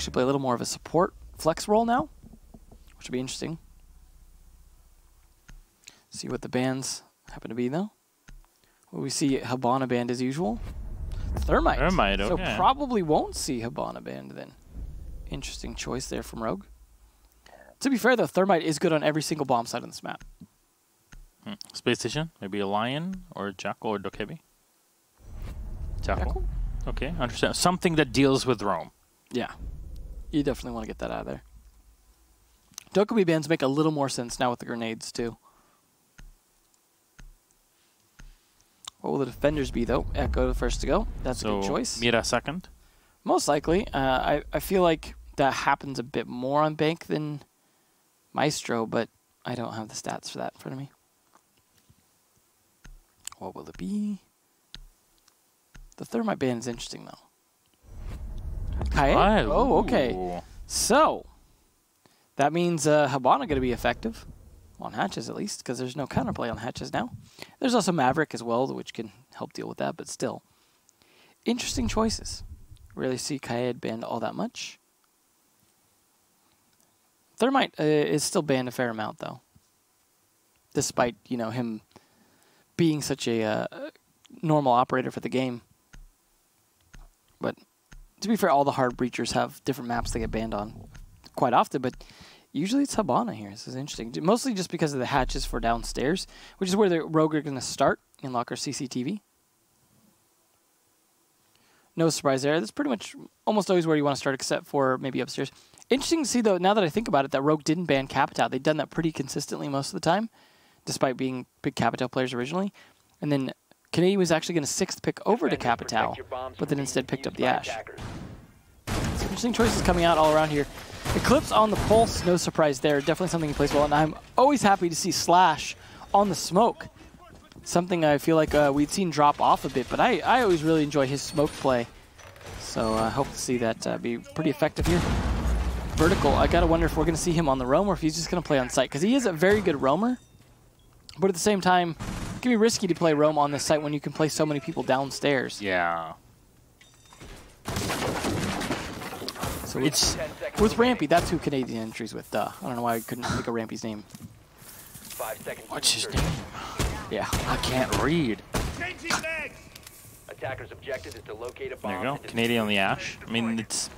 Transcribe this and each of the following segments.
actually play a little more of a support flex role now, which will be interesting. See what the bans happen to be, though. Well, we see Hibana banned as usual. Thermite. Thermite, so okay. probably won't see Hibana banned then. Interesting choice there from Rogue. To be fair, though, Thermite is good on every single bomb site on this map. Spacestation, maybe a Lion or a Jackal or Dokebi. Jackal. Okay, understand. Something that deals with roam. Yeah. You definitely want to get that out of there. Dokkaebi bans make a little more sense now with the grenades, too. What will the defenders be, though? Echo the first to go. That's a good choice. Mira second? Most likely. I feel like that happens a bit more on Bank than Maestro, but I don't have the stats for that in front of me. What will it be? The Thermite ban is interesting, though. Kaye? Oh, okay. So, that means Hibana going to be effective. On hatches, at least, because there's no counterplay on hatches now. There's also Maverick as well, which can help deal with that, but still. Interesting choices. Really see Kaye banned all that much. Thermite is still banned a fair amount, though. Despite, you know, him being such a normal operator for the game. But to be fair, all the hard breachers have different maps they get banned on quite often, but usually it's Hibana here. This is interesting. Mostly just because of the hatches for downstairs, which is where the Rogue are going to start in Locker CCTV. No surprise there. That's pretty much almost always where you want to start, except for maybe upstairs. Interesting to see, though, now that I think about it, that Rogue didn't ban Capitao. They'd done that pretty consistently most of the time, despite being big Capitao players originally. And then Canadian was actually going to 6th pick over to Capitao, but then instead picked up the Ash. So interesting choices coming out all around here. Eclipse on the Pulse, no surprise there. Definitely something he plays well, and I'm always happy to see Slash on the smoke. Something I feel like we'd seen drop off a bit, but I always really enjoy his smoke play. So I hope to see that be pretty effective here. Vertical, I gotta wonder if we're gonna see him on the roam or if he's just gonna play on site, because he is a very good roamer, but at the same time, it can be risky to play roam on this site when you can play so many people downstairs. Yeah. So it's with Rampy, that's who Canadian entries with. I don't know why I couldn't think of Rampy's name. What's his name? Yeah, I can't read. Attacker's objective is to locate a bomb. There you go. Canadian on the Ash. I mean, it's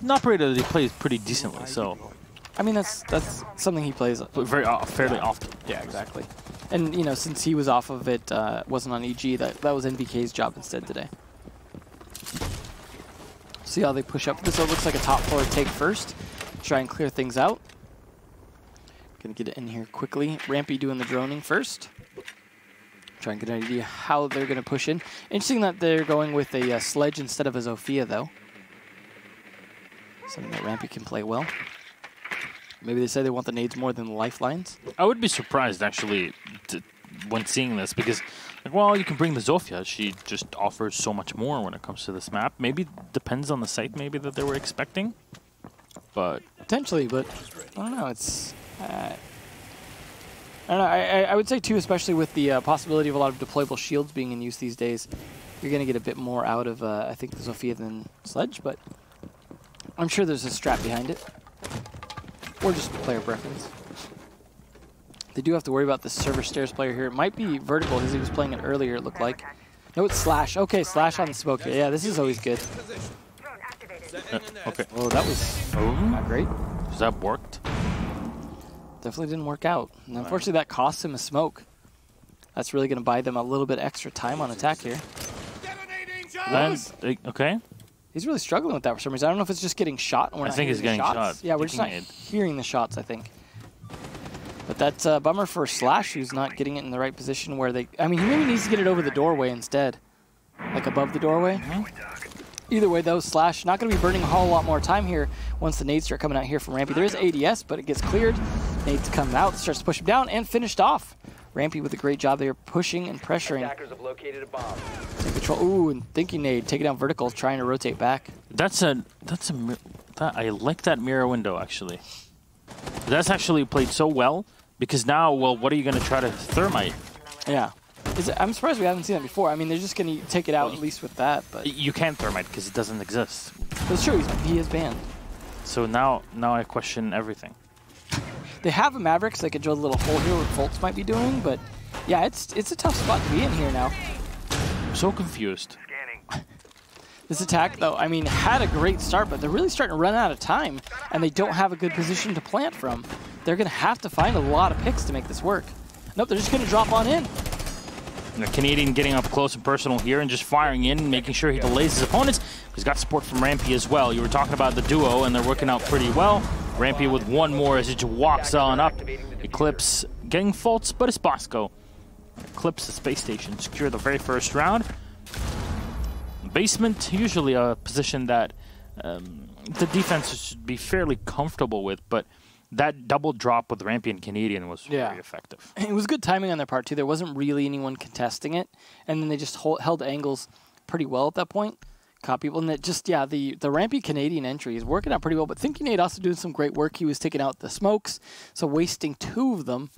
an operator that he plays pretty decently, so. I mean, that's something he plays very fairly often. Yeah, exactly. And you know, since he was off of it, wasn't on EG, that was NVK's job instead today. See how they push up this. So it looks like a top floor take first. Try and clear things out. Gonna get it in here quickly. Rampy doing the droning first. Try and get an idea how they're gonna push in. Interesting that they're going with a Sledge instead of a Zofia, though. Something that Rampy can play well. Maybe they say they want the nades more than the lifelines. I would be surprised, actually, when seeing this, because, like, well, you can bring the Zofia. She just offers so much more when it comes to this map. Maybe depends on the site, maybe, that they were expecting. But potentially, but I don't know. It's I don't know. I would say too, especially with the possibility of a lot of deployable shields being in use these days, you're going to get a bit more out of I think the Zofia than Sledge, but I'm sure there's a strat behind it, or just player preference. They do have to worry about the server stairs player here. It might be Vertical, as he was playing it earlier, it looked like. No, it's Slash. Okay, Slash on the smoke. Yeah, this is always good. Okay. Oh, that was not great. Does that worked? Definitely didn't work out. And unfortunately, that cost him a smoke. That's really going to buy them a little bit extra time on attack here. Okay. He's really struggling with that for some reason. I don't know if it's just getting shot. And we're not hearing the shots. Yeah, we're just not hearing the shots, I think. But that's a bummer for Slash, who's not getting it in the right position where they... I mean, he maybe needs to get it over the doorway instead. Like above the doorway. Either way, though, Slash not going to be burning a whole lot more time here once the nades start coming out here from Rampy. There is ADS, but it gets cleared. Nades come out, starts to push him down, and finished off. Rampy with a great job there, pushing and pressuring. Attackers have located a bomb. Take control. Ooh, and thinking nade, take it down vertical, trying to rotate back. I like that mirror window, actually. That's actually played so well, because now, well, what are you going to try to thermite? Yeah. I'm surprised we haven't seen that before. I mean, they're just going to take it out at least with that. But you can't thermite because it doesn't exist. That's true. He is banned. So now I question everything. They have a Maverick, so they could drill a little hole here, what Fultz might be doing, but yeah, it's a tough spot to be in here now. I'm so confused. This attack, though, I mean, had a great start, but they're really starting to run out of time, and they don't have a good position to plant from. They're going to have to find a lot of picks to make this work. Nope, they're just going to drop on in. The Canadian getting up close and personal here and just firing in, making sure he delays his opponents. He's got support from Rampy as well. You were talking about the duo, and they're working out pretty well. Rampy with one more as he just walks on up. Eclipse getting Fultz, but it's Bosco. Eclipse the Space Station, secure the very first round. Basement, usually a position that the defense should be fairly comfortable with, but that double drop with Rampy and Canadian was very effective. It was good timing on their part, too. There wasn't really anyone contesting it, and then they just held angles pretty well at that point. Caught people, and it just, yeah, the Rampy Canadian entry is working out pretty well, but Thinking Nate also doing some great work. He was taking out the smokes, so wasting 2 of them,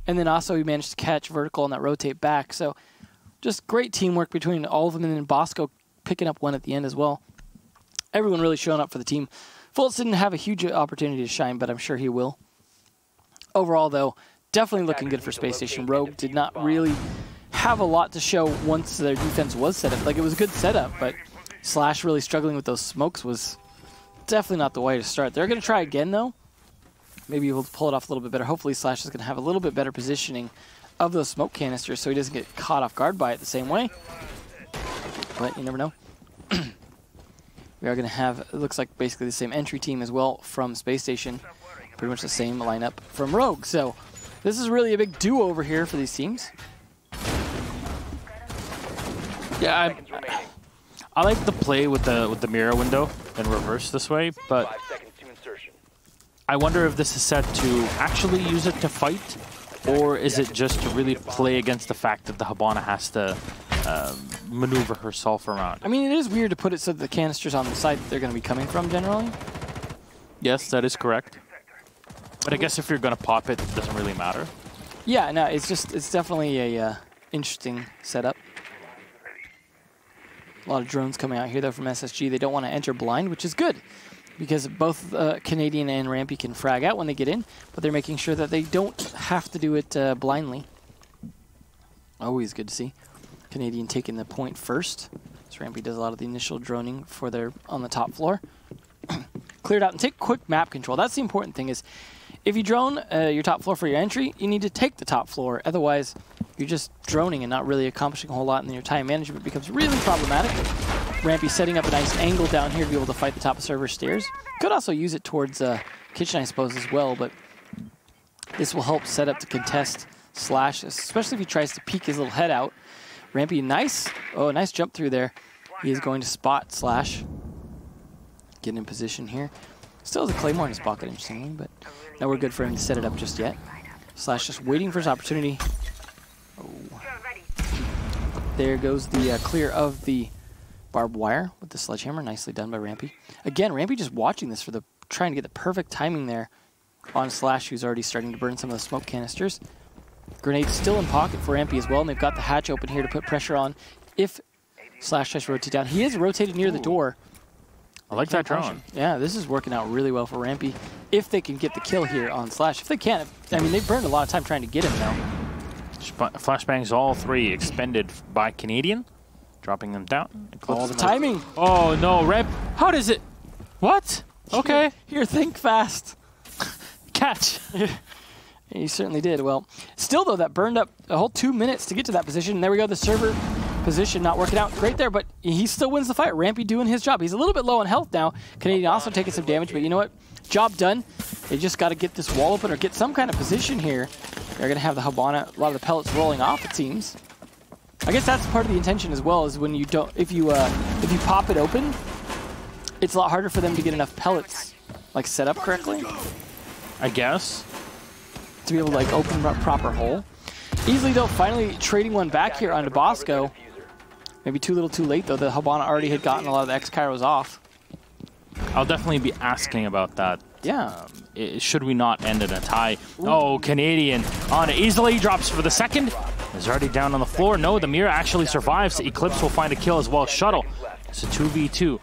and then also he managed to catch vertical on that rotate back, so just great teamwork between all of them, and then Bosco picking up 1 at the end as well. Everyone really showing up for the team. Fultz didn't have a huge opportunity to shine, but I'm sure he will. Overall, though, definitely looking good for Space Station. Rogue did not really have a lot to show once their defense was set up. Like, it was a good setup, but Slash really struggling with those smokes was definitely not the way to start. They're going to try again, though. Maybe we'll pull it off a little bit better. Hopefully, Slash is going to have a little bit better positioning of those smoke canisters so he doesn't get caught off guard by it the same way. But you never know. We are going to have, it looks like basically the same entry team as well from Space Station. Pretty much the same lineup from Rogue. So this is really a big do-over here for these teams. Yeah, I like the play with the mirror window in reverse this way, but 5 seconds to insertion. I wonder if this is set to actually use it to fight, or is it just to really play against the fact that the Habana has to maneuver herself around? I mean, it is weird to put it so that the canister's on the side that they're going to be coming from generally. Yes, that is correct. But I guess if you're going to pop it, it doesn't really matter. Yeah, no, it's definitely a interesting setup. A lot of drones coming out here, though, from SSG. They don't want to enter blind, which is good, because both Canadian and Rampy can frag out when they get in, but they're making sure that they don't have to do it blindly. Always good to see. Canadian taking the point first. So Rampy does a lot of the initial droning for their on the top floor. Cleared out and take quick map control. That's the important thing is, if you drone your top floor for your entry, you need to take the top floor. Otherwise, you're just droning and not really accomplishing a whole lot, and then your time management becomes really problematic. Rampy setting up a nice angle down here to be able to fight the top of server stairs. Could also use it towards kitchen, I suppose, as well, but this will help set up to contest Slash, especially if he tries to peek his little head out. Rampy, nice jump through there. He is going to spot Slash. Getting in position here. Still has a Claymore in his pocket, interestingly, but nowhere good for him to set it up just yet. Slash just waiting for his opportunity. Oh. There goes the clear of the barbed wire with the sledgehammer. Nicely done by Rampy. Again, Rampy just watching this for trying to get the perfect timing there on Slash, who's already starting to burn some of the smoke canisters. Grenade still in pocket for Rampy as well, and they've got the hatch open here to put pressure on if Slash tries to rotate down. He is rotated near the door. I like that drone. Yeah, this is working out really well for Rampy if they can get the kill here on Slash. If they can't, I mean, they've burned a lot of time trying to get him now. Flashbangs all 3 expended by Canadian, dropping them down. All the timing. Oh no, Rep. How does it? What? Okay. Here, think fast. Catch. He certainly did. Well, still, though, that burned up a whole 2 minutes to get to that position. And there we go, the server position not working out great there, but he still wins the fight. Rampy doing his job. He's a little bit low on health now. Canadian also taking some damage, but you know what? Job done. They just got to get this wall open or get some kind of position here. They're going to have the Habana, a lot of the pellets rolling off, it seems. I guess that's part of the intention as well, is when you don't, if you pop it open, it's a lot harder for them to get enough pellets, like, set up correctly. I guess. To be able to, like, open a proper hole. Easily, though, finally trading one back here onto Bosco. Maybe too little too late, though. The Habana already had gotten a lot of the X-Kairos off. I'll definitely be asking about that. Yeah. Should we not end in a tie? Ooh. Oh, Canadian on it easily. Drops for the second. Is already down on the floor. No, the mirror actually survives. Eclipse will find a kill as well. Shuttle. It's a 2v2.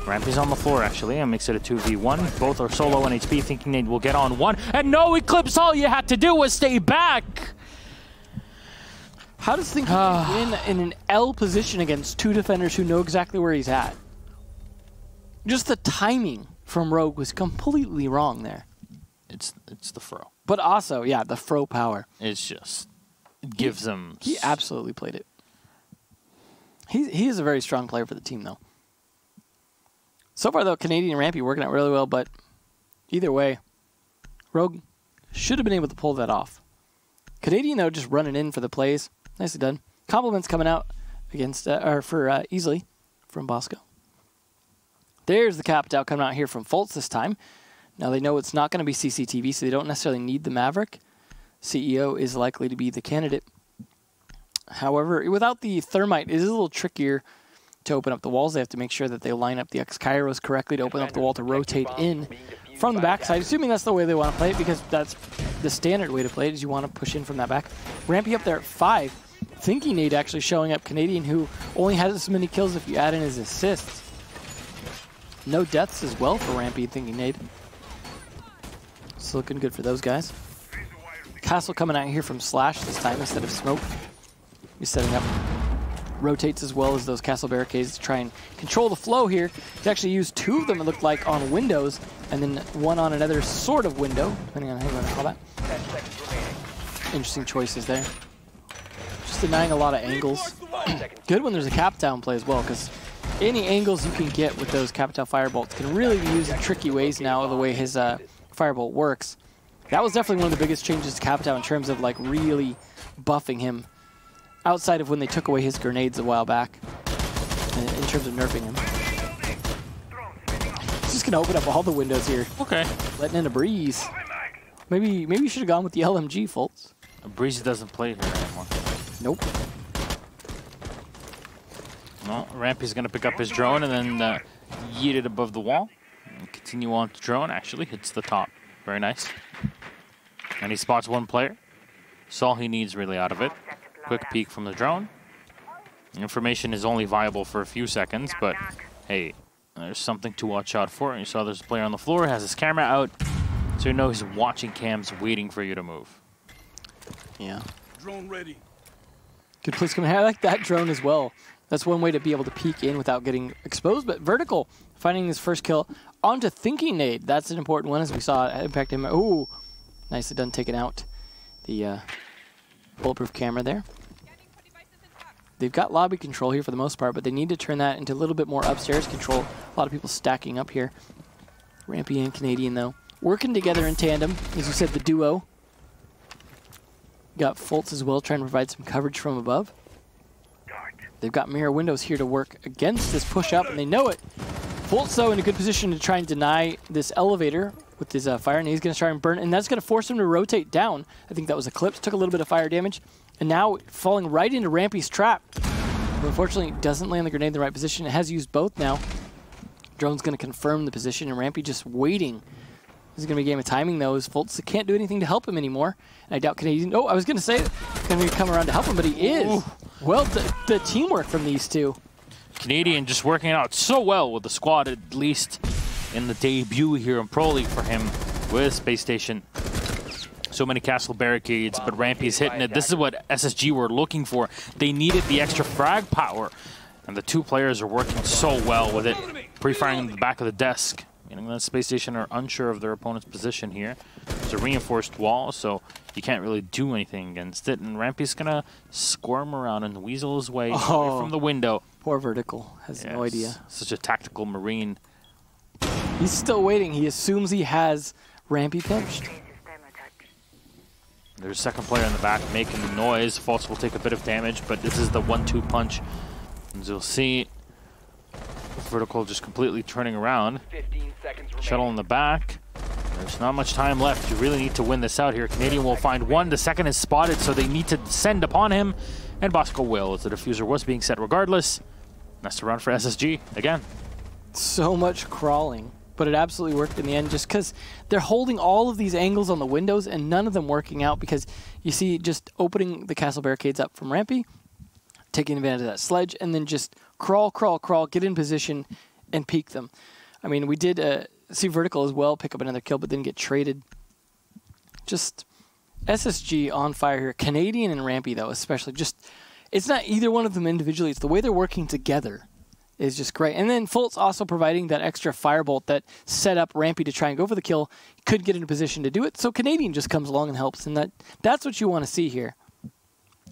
Rampy's on the floor, actually, and makes it a 2v1. Both are solo on HP, thinking they will get on one. And no Eclipse, all you had to do was stay back! How does Thinking win in an L position against two defenders who know exactly where he's at? Just the timing from Rogue was completely wrong there. It's the Fro. But also, yeah, the Fro power. It's just, it gives him... He absolutely played it. He is a very strong player for the team, though. So far, though, Canadian and Rampy working out really well, but either way, Rogue should have been able to pull that off. Canadian, though, just running in for the plays. Nicely done. Compliments coming out against for easily from Bosco. There's the capital coming out here from Fultz this time. Now they know it's not going to be CCTV, so they don't necessarily need the Maverick. CEO is likely to be the candidate. However, without the Thermite, it is a little trickier to open up the walls. They have to make sure that they line up the X-Kairos correctly to open up the wall to rotate in from the backside, assuming that's the way they want to play it, because that's the standard way to play it, is you want to push in from that back. Rampy up there at 5. Thinking Nade actually showing up. Canadian, who only has as many kills if you add in his assists. No deaths as well for Rampy and Thinking Nade. It's looking good for those guys. Castle coming out here from Slash this time instead of Smoke. He's setting up rotates as well as those castle barricades to try and control the flow here. He actually used 2 of them, it looked like, on windows, and then 1 on another sort of window, depending on how you want to call that. Interesting choices there. Just denying a lot of angles. Good when there's a cap-down play as well, because any angles you can get with those cap-down firebolts can really be used in tricky ways now, the way his firebolt works. That was definitely one of the biggest changes to cap-down in terms of like really buffing him. Outside of when they took away his grenades a while back, in terms of nerfing him. He's just gonna open up all the windows here. Okay. Letting in a breeze. Maybe you should have gone with the LMG, Fultz. Breeze doesn't play here anymore. Nope. No, Rampy's gonna pick up his drone and then yeet it above the wall. And continue on to drone, actually hits the top. Very nice. And he spots 1 player. That's all he needs really out of it. Quick peek from the drone. Information is only viable for a few seconds, but hey, there's something to watch out for. And you saw there's a player on the floor, has his camera out, so you know he's watching cams, waiting for you to move. Yeah. Drone ready. Good place coming. I like that drone as well. That's one way to be able to peek in without getting exposed. But Vertical finding his first kill onto Thinking Nade. That's an important one, as we saw impact him. Ooh, nicely done taking out the bulletproof camera there. They've got lobby control here for the most part, but they need to turn that into a little bit more upstairs control. A lot of people stacking up here. Rampy and Canadian, though, working together in tandem. As you said, the duo. Got Fultz as well, trying to provide some coverage from above. They've got mirror windows here to work against this push-up, and they know it. Fultz, though, in a good position to try and deny this elevator with his fire, and he's going to try and burn, and that's going to force him to rotate down. I think that was Eclipse, took a little bit of fire damage, and now falling right into Rampy's trap. But unfortunately, doesn't land the grenade in the right position. It has used both now. Drone's going to confirm the position, and Rampy just waiting. This is going to be a game of timing, though, as Fultz can't do anything to help him anymore. And I doubt Canadian... Oh, I was going to say, going to come around to help him, but he is. Ooh. Well, the teamwork from these two. Canadian just working out so well with the squad, at least in the debut here in Pro League for him with Space Station. So many castle barricades, but Rampy's hitting it. This is what SSG were looking for. They needed the extra frag power, and the 2 players are working so well with it, pre-firing in the back of the desk. The Space Station are unsure of their opponent's position here. It's a reinforced wall, so you can't really do anything against it. And Rampy's going to squirm around and weasel his way away from the window. Poor Vertical. Has no idea. Such a tactical Marine. He's still waiting. He assumes he has Rampy pinched. There's a second player in the back making the noise. Fultz will take a bit of damage, but this is the 1-2 punch. As you'll see, Vertical just completely turning around. 15 seconds Shuttle in the back. There's not much time left. You really need to win this out here. Canadian will find 1. The second is spotted, so they need to descend upon him. And Bosco will, as the diffuser was being set regardless. That's the run for SSG again. So much crawling, but it absolutely worked in the end, just because they're holding all of these angles on the windows and none of them working out, because you see just opening the castle barricades up from Rampy, taking advantage of that sledge, and then just crawl, crawl, crawl, get in position, and peek them. I mean, we did see Vertical as well pick up another kill, but then get traded. Just SSG on fire here. Canadian and Rampy, though, especially. Just, it's not either one of them individually. It's the way they're working together is just great. And then Fultz also providing that extra firebolt that set up Rampy to try and go for the kill. Couldn't get in a position to do it, so Canadian just comes along and helps. And that's what you want to see here.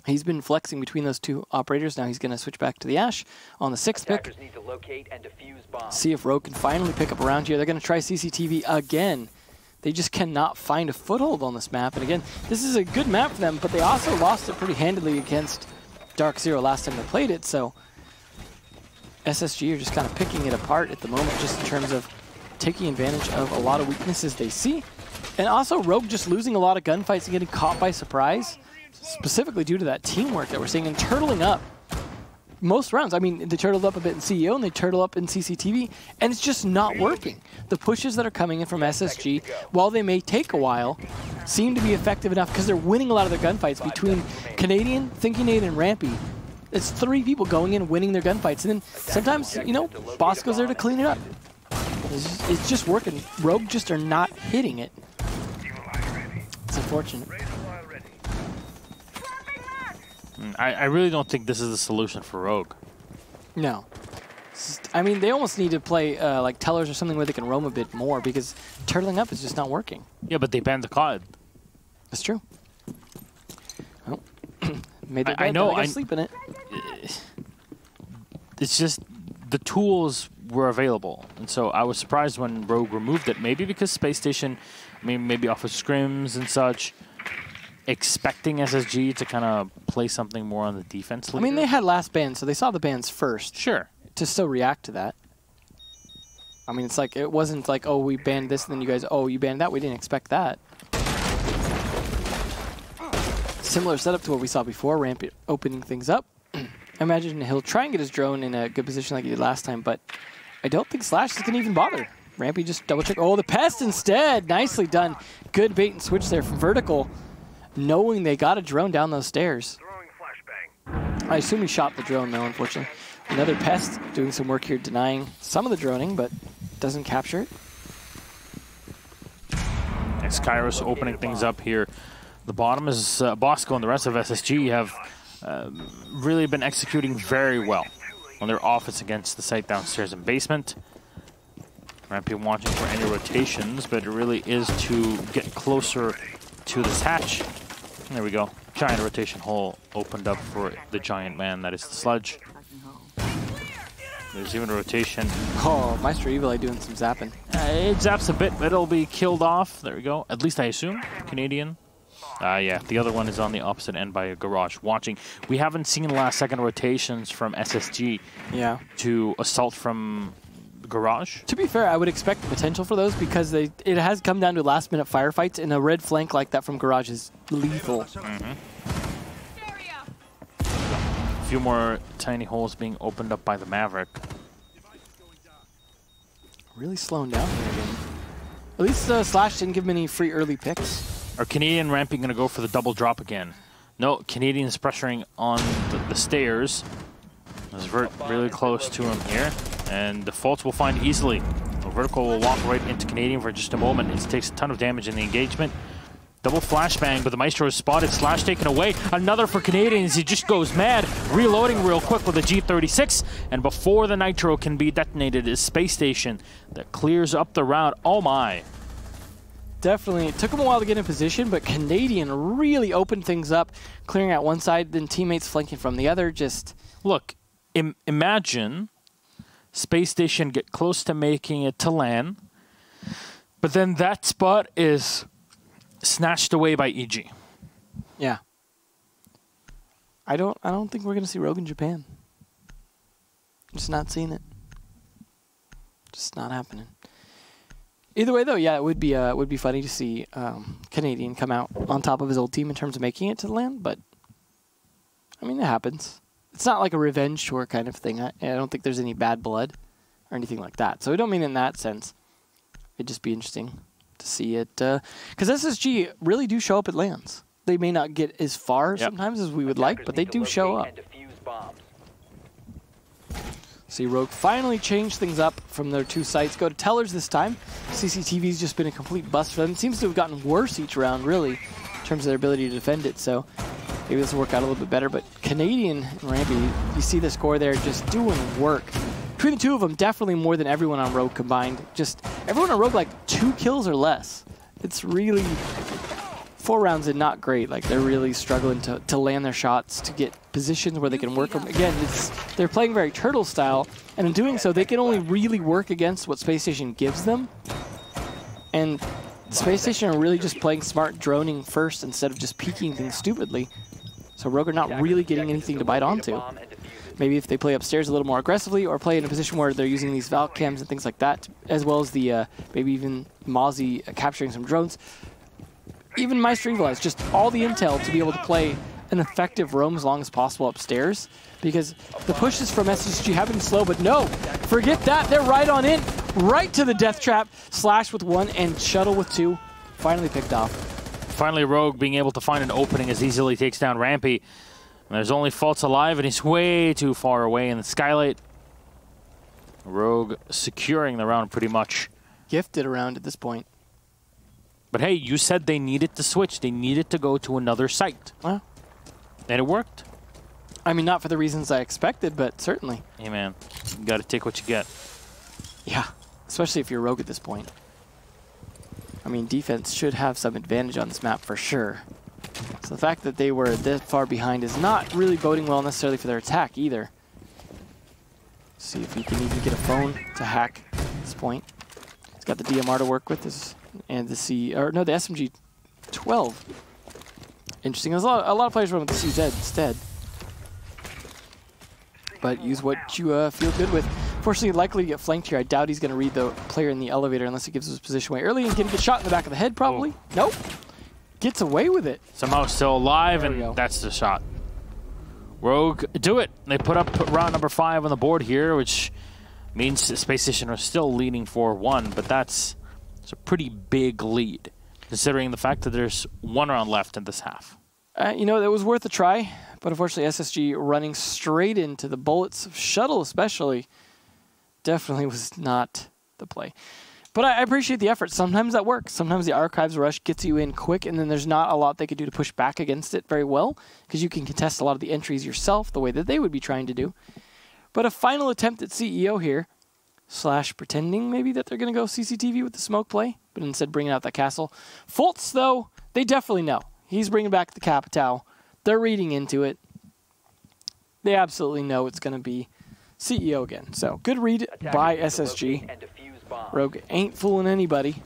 He's been flexing between those two operators. Now he's going to switch back to the Ash on the 6th pick. Need to locate and defuse bombs. See if Rogue can finally pick up around here. They're going to try CCTV again. They just cannot find a foothold on this map. And again, this is a good map for them, but they also lost it pretty handily against Dark Zero last time they played it. So SSG are just kind of picking it apart at the moment, just in terms of taking advantage of a lot of weaknesses they see. And also Rogue just losing a lot of gunfights and getting caught by surprise, specifically due to that teamwork that we're seeing and turtling up most rounds. I mean, they turtled up a bit in CEO and they turtle up in CCTV, and it's just not working. The pushes that are coming in from SSG, while they may take a while, seem to be effective enough because they're winning a lot of their gunfights between Canadian, Thinking Nate, and Rampy. It's 3 people going in and winning their gunfights, and then sometimes, you know, Boss goes there to clean it up. It's just working. Rogue just are not hitting it. It's unfortunate. I really don't think this is the solution for Rogue. No. I mean, they almost need to play like Tellers or something where they can roam a bit more, because turtling up is just not working. Yeah, but they banned the COD. That's true. Well, made their bed, I know. I sleep in it. It's just the tools were available, and so I was surprised when Rogue removed it. Maybe because Space Station, I mean, maybe off of scrims and such, expecting SSG to kind of play something more on the defense leader. I mean, they had last ban, so they saw the bans first. Sure. To still react to that. I mean, it's like, it wasn't like, oh, we banned this, and then you guys, oh, you banned that. We didn't expect that. Similar setup to what we saw before, Rampy opening things up. I imagine he'll try and get his drone in a good position like he did last time, but I don't think Slash is going to even bother. Rampy just double check. Oh, the Pest instead. Nicely done. Good bait and switch there from Vertical, knowing they got a drone down those stairs. I assume he shot the drone, though, unfortunately. Another Pest doing some work here, denying some of the droning, but doesn't capture it. Next, Kairos opening things up here. The bottom is Bosco and the rest of SSG have really been executing very well on their offense against the site downstairs and basement. Rampy watching for any rotations, but it really is to get closer to this hatch. There we go. Giant rotation hole opened up for the giant man that is the Sludge. There's even a rotation. Oh, Maestro Evil doing some zapping. It zaps a bit, but it'll be killed off. There we go. At least I assume. Canadian. Yeah, the other one is on the opposite end by a garage watching. We haven't seen last second rotations from SSG to assault from garage. To be fair, I would expect the potential for those, because it has come down to last minute firefights, and a red flank like that from garage is lethal. A few more tiny holes being opened up by the Maverick. Really slowing down here again. At least Slash didn't give him any free early picks. Are Canadian Rampy going to go for the double drop again? No, Canadian's pressuring on the stairs. There's Vert really close to him here, and the Fultz will find easily. The Vertical will walk right into Canadian for just a moment. It takes a ton of damage in the engagement. Double flashbang, but the Maestro is spotted. Slash taken away. Another for Canadians. He just goes mad. Reloading real quick with a G36. And before the Nitro can be detonated is Space Station that clears up the route. Oh my. Definitely. It took him a while to get in position, but Canadian really opened things up, clearing out one side, then teammates flanking from the other. Just look, imagine Space Station get close to making it to LAN, but then that spot is snatched away by EG. Yeah. I don't think we're gonna see Rogue in Japan. Just not seeing it. Just not happening. Either way, though, yeah, it would be funny to see Canadian come out on top of his old team in terms of making it to the LAN, but I mean, it happens. It's not like a revenge tour kind of thing. I don't think there's any bad blood or anything like that. So I don't mean in that sense. It'd just be interesting to see it, because SSG really do show up at LANs. They may not get as far sometimes as we would like, but they do show up. See, Rogue finally changed things up from their 2 sites. Go to Tellers this time. CCTV's just been a complete bust for them. It seems to have gotten worse each round, really, in terms of their ability to defend it. So maybe this will work out a little bit better. But Canadian and Rampy, you see the score there, just doing work. Between the two of them, definitely more than everyone on Rogue combined. Just everyone on Rogue, like 2 kills or less. It's really 4 rounds and not great. Like they're really struggling to land their shots, to get positions where they can work them. Again, they're playing very turtle style, and in doing so, they can only really work against what Spacestation gives them. And Spacestation are really just playing smart, droning first instead of just peeking things stupidly. So Rogue are not really getting anything to bite onto. Maybe if they play upstairs a little more aggressively, or play in a position where they're using these Valk cams and things like that, as well as the maybe even Mozzie capturing some drones. Even Meister Evil has just all the intel to be able to play an effective roam as long as possible upstairs, because the pushes from SSG have been slow, but no, forget that. They're right on in, right to the death trap. Slash with 1 and Shuttle with 2. Finally picked off. Finally, Rogue being able to find an opening as easily takes down Rampy. And there's only Faults alive, and he's way too far away in the skylight. Rogue securing the round pretty much. Gifted around at this point. But hey, you said they needed to switch. They needed to go to another site. Well, and it worked. I mean, not for the reasons I expected, but certainly. Hey, man. You got to take what you get. Yeah, especially if you're Rogue at this point. I mean, defense should have some advantage on this map for sure. So the fact that they were this far behind is not really boding well necessarily for their attack either. See if we can even get a phone to hack at this point. He's got the DMR to work with, and the the SMG 12. Interesting. There's a lot of players run with the CZ instead. But use what you feel good with. Fortunately, likely to get flanked here. I doubt he's going to read the player in the elevator unless he gives his position away early. He's going to get shot in the back of the head, probably. Oh. Nope. Gets away with it. Somehow still alive, and that's the shot. Rogue do it. They put up round number 5 on the board here, which means Spacestation are still leading 4-1, but that's a pretty big lead, considering the fact that there's 1 round left in this half. You know, that was worth a try, but unfortunately SSG running straight into the bullets of Shuttle especially definitely was not the play. But I appreciate the effort. Sometimes that works. Sometimes the Archives rush gets you in quick, and then there's not a lot they could do to push back against it very well, because you can contest a lot of the entries yourself the way that they would be trying to do. But a final attempt at CEO here, slash pretending maybe that they're going to go CCTV with the smoke play, but instead bringing out that castle. Fultz, though, they definitely know. He's bringing back the Capital. They're reading into it. They absolutely know it's going to be CEO again. So good read by SSG. Rogue ain't fooling anybody.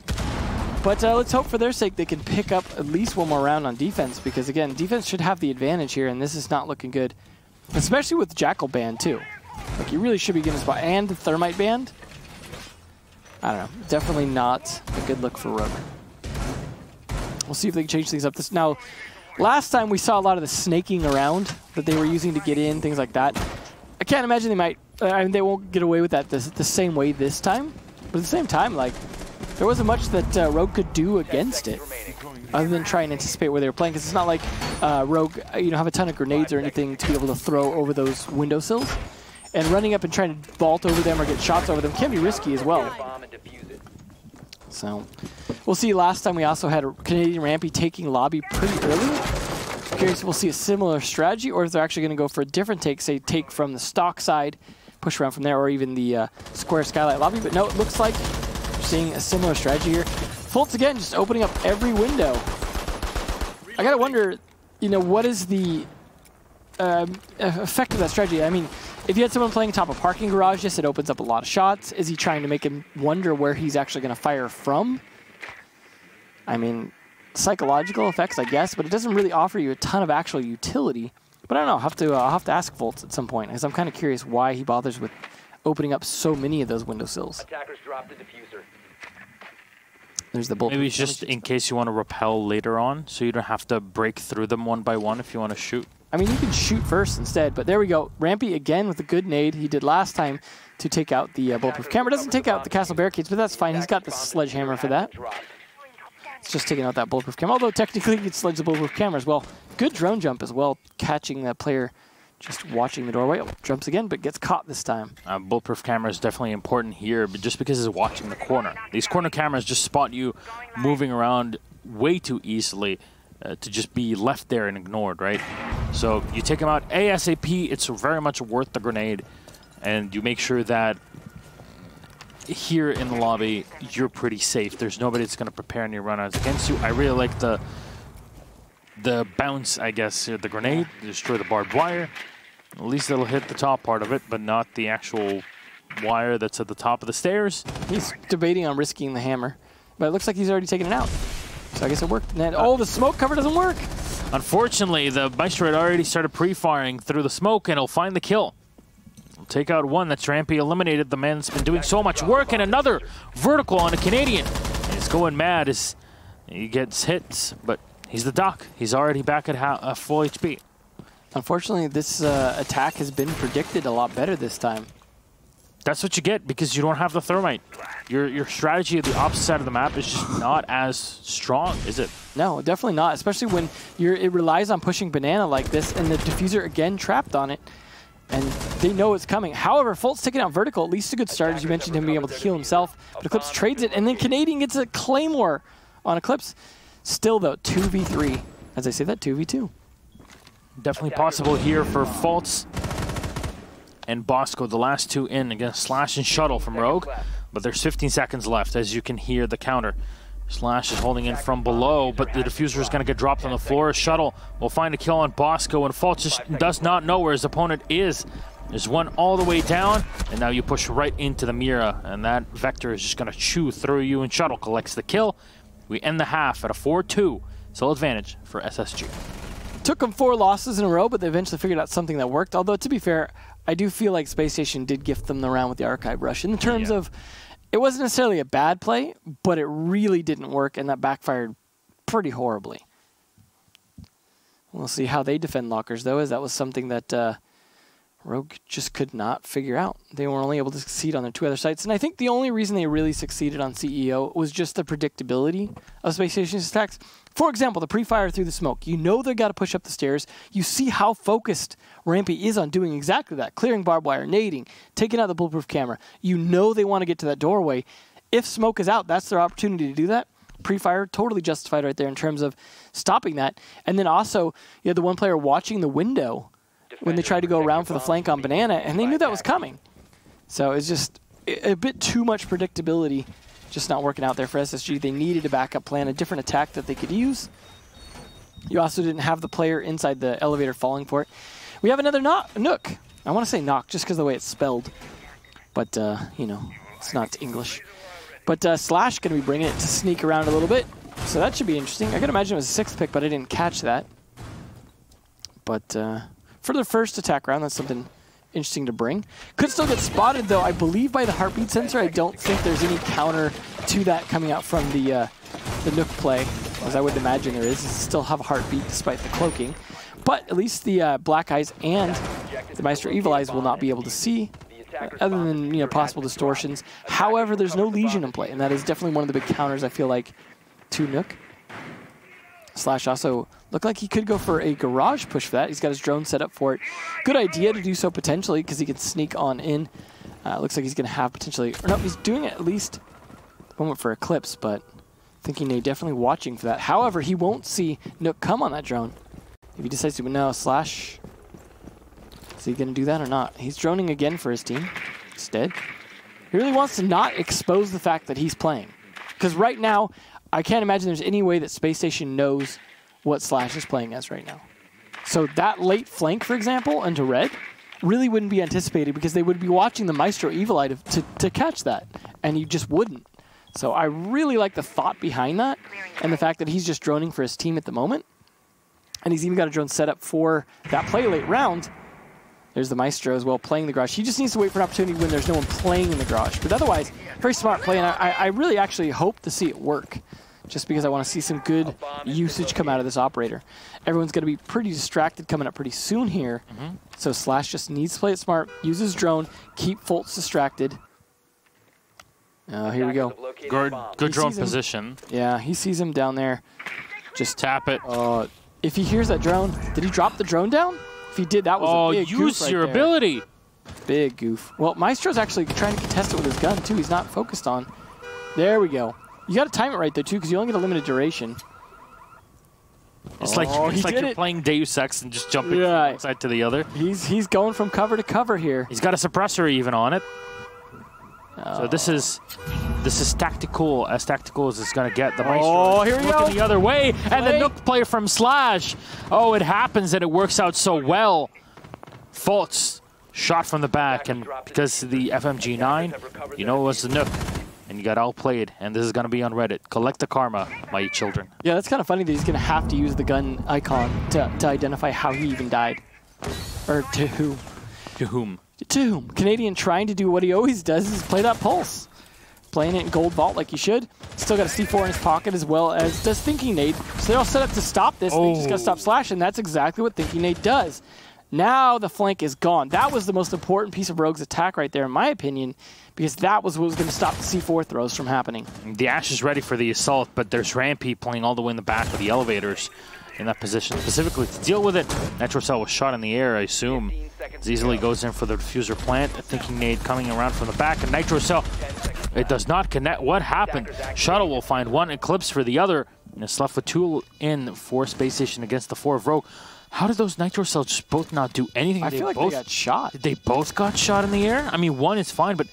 But let's hope for their sake they can pick up at least 1 more round on defense, because again, defense should have the advantage here, and this is not looking good. Especially with Jackal Band too. Like, you really should be getting a spot. And the Thermite Band. I don't know. Definitely not a good look for Rogue. We'll see if they can change things up. Now, last time we saw a lot of the snaking around that they were using to get in, things like that. I can't imagine they might, they won't get away with that the same way this time. But at the same time, like, there wasn't much that Rogue could do against it, other than try and anticipate where they were playing. Because it's not like Rogue, have a ton of grenades or anything to be able to throw over those windowsills. And running up and trying to vault over them or get shots over them can be risky as well. So, we'll see. Last time we also had a Canadian Rampy taking lobby pretty early. Curious if we'll see a similar strategy, or if they're actually going to go for a different take, say take from the stock side, push around from there, or even the square skylight lobby. But no, it looks like we're seeing a similar strategy here. Fultz again, just opening up every window. I gotta wonder, what is the effect of that strategy? I mean, if you had someone playing top a parking garage, yes, it opens up a lot of shots. Is he trying to make him wonder where he's actually going to fire from? I mean, psychological effects, I guess, but it doesn't really offer you a ton of actual utility. But I don't know. I'll have to ask Fultz at some point, because I'm kind of curious why he bothers with opening up so many of those windowsills. Attackers dropped the diffuser. There's the bullet. Maybe it's just in case you want to repel later on, so you don't have to break through them 1 by 1 if you want to shoot. I mean, you can shoot first instead, but there we go. Rampy again with a good nade. He did last time to take out the bulletproof camera. Doesn't take out the castle barricades, but that's fine. He's got the sledgehammer for that. It's just taking out that bulletproof camera, although technically you could sledge the bulletproof camera as well. Good drone jump as well, catching that player Just watching the doorway. Oh, jumps again, but gets caught this time. Bulletproof camera is definitely important here, but just because it's watching the corner. These corner cameras just spot you moving around way too easily to just be left there and ignored, right? So you take them out ASAP. It's very much worth the grenade, and you make sure that here in the lobby, you're pretty safe. There's nobody that's going to prepare any runouts against you. I really like the bounce, I guess, the grenade, destroy the barbed wire. At least it'll hit the top part of it, but not the actual wire that's at the top of the stairs. He's debating on risking the hammer, but it looks like he's already taken it out. So I guess it worked. And then, oh, the smoke cover doesn't work. Unfortunately, the Maestro had already started pre-firing through the smoke, and he'll find the kill. He'll take out one. That's Rampy eliminated. The man's been doing so much work, and another vertical on a Canadian. He's going mad as he gets hits, but he's the Doc. He's already back at full HP. Unfortunately, this attack has been predicted a lot better this time. That's what you get because you don't have the thermite. Your strategy at the opposite side of the map is just not as strong, is it? No, definitely not, especially when it relies on pushing banana like this and the diffuser again trapped on it. And they know it's coming. However, Fult's taking out vertical, at least a good start, as you mentioned, him being able to heal himself. But Eclipse trades it, and then Canadian gets a Claymore on Eclipse. Still, though, 2v3. As I say that, 2v2. Definitely possible here for Fultz and Bosco, the last two in against Slash and Shuttle from Rogue. But there's 15 seconds left, as you can hear the counter. Slash is holding in from below, but the diffuser is going to get dropped on the floor. Shuttle will find a kill on Bosco, and Fultz just does not know where his opponent is. There's one all the way down, and now you push right into the Mira, and that Vector is just going to chew through you, and Shuttle collects the kill. We end the half at a 4-2. Sole advantage for SSG. Took them 4 losses in a row, but they eventually figured out something that worked. Although, to be fair, I do feel like Spacestation did gift them the round with the Archive Rush. In terms of, it wasn't necessarily a bad play, but it really didn't work, and that backfired pretty horribly. We'll see how they defend lockers, though, as that was something that Rogue just could not figure out. They were only able to succeed on their 2 other sites, and I think the only reason they really succeeded on CEO was just the predictability of Spacestation's attacks. For example, the pre-fire through the smoke. You know they've got to push up the stairs. You see how focused Rampy is on doing exactly that, clearing barbed wire, nading, taking out the bulletproof camera. You know they want to get to that doorway. If smoke is out, that's their opportunity to do that. Pre-fire, totally justified right there in terms of stopping that. And then also, you had the one player watching the window when they tried to go around for the flank on Banana, and they knew that was coming. So it's just a bit too much predictability, just not working out there for SSG. They needed a backup plan, a different attack that they could use. You also didn't have the player inside the elevator falling for it. We have another Nook. I want to say knock just because of the way it's spelled. But, you know, it's not English. But Slash going to be bringing it to sneak around a little bit. So that should be interesting. I could imagine it was a 6th pick, but I didn't catch that. But for the first attack round, that's something interesting to bring. Could still get spotted, though, I believe, by the heartbeat sensor. I don't think there's any counter to that coming out from the Nook play, as I would imagine there is. It still have a heartbeat despite the cloaking. But at least the Black Eyes and the Maestro Evil Eyes will not be able to see, other than, you know, possible distortions. However, there's no Legion in play, and that is definitely one of the big counters, I feel like, to Nook. Slash also looked like he could go for a garage push for that. He's got his drone set up for it. Good idea to do so potentially because he can sneak on in. Looks like he's going to have potentially, or no, he's doing it at least a moment for Eclipse, but thinking they definitely watching for that. However, he won't see Nook come on that drone. If he decides to, but no, Slash, is he going to do that or not? He's droning again for his team instead. He really wants to not expose the fact that he's playing. Because right now, I can't imagine there's any way that Spacestation knows what Slash is playing as right now. So that late flank, for example, into red, really wouldn't be anticipated because they would be watching the Maestro Evil Eye to catch that, and you just wouldn't. So I really like the thought behind that and the fact that he's just droning for his team at the moment. And he's even got a drone set up for that play late round. There's the Maestro as well playing the garage. He just needs to wait for an opportunity when there's no one playing in the garage. But otherwise, very smart play, and I really actually hope to see it work, just because I want to see some good usage come out of this operator. Everyone's going to be pretty distracted coming up pretty soon here. So Slash just needs to play it smart, use his drone, keep Fultz distracted. Here we go. Good drone position. Yeah, he sees him down there. Just tap it. If he hears that drone, did he drop the drone down? If he did, that was a big goof use right your there. ability. Big goof. Well, Maestro's actually trying to contest it with his gun, too. He's not focused on. There we go. You got to time it right there, too, because you only get a limited duration. It's like you're playing Deus Ex and just jumping from one side to the other. He's going from cover to cover here. He's got a suppressor even on it. So this is tactical as it's going to get. The Maestro here we looking go. the other way, and the Nook play from Slash. Oh, it happens and it works out so well. Faults shot from the back, and because of the FMG9, you know it was the Nook. And you got outplayed, and this is going to be on Reddit. Collect the karma, my children. Yeah, that's kind of funny that he's going to have to use the gun icon to identify how he even died. Or to who. To whom? To whom. Canadian trying to do what he always does is play that pulse. Playing it in Gold Vault like he should. Still got a C4 in his pocket as well as does Thinking Nade. So they're all set up to stop this. They just got to stop Slash, and that's exactly what Thinking Nade does. Now the flank is gone. That was the most important piece of Rogue's attack right there, in my opinion, because that was what was going to stop the C4 throws from happening. The Ash is ready for the assault, but there's Rampy playing all the way in the back of the elevators in that position, specifically to deal with it. Nitrocell was shot in the air, I assume. Easily goes in for the diffuser plant. Thinking Nade coming around from the back, and Nitrocell, it does not connect. What happened? Shuttle will find one, Eclipse for the other, and it's left with 2 in for Space Station against the 4 of Rogue. How did those Nitro Cells just both not do anything? I feel like they got shot. They both got shot in the air? I mean, 1 is fine, but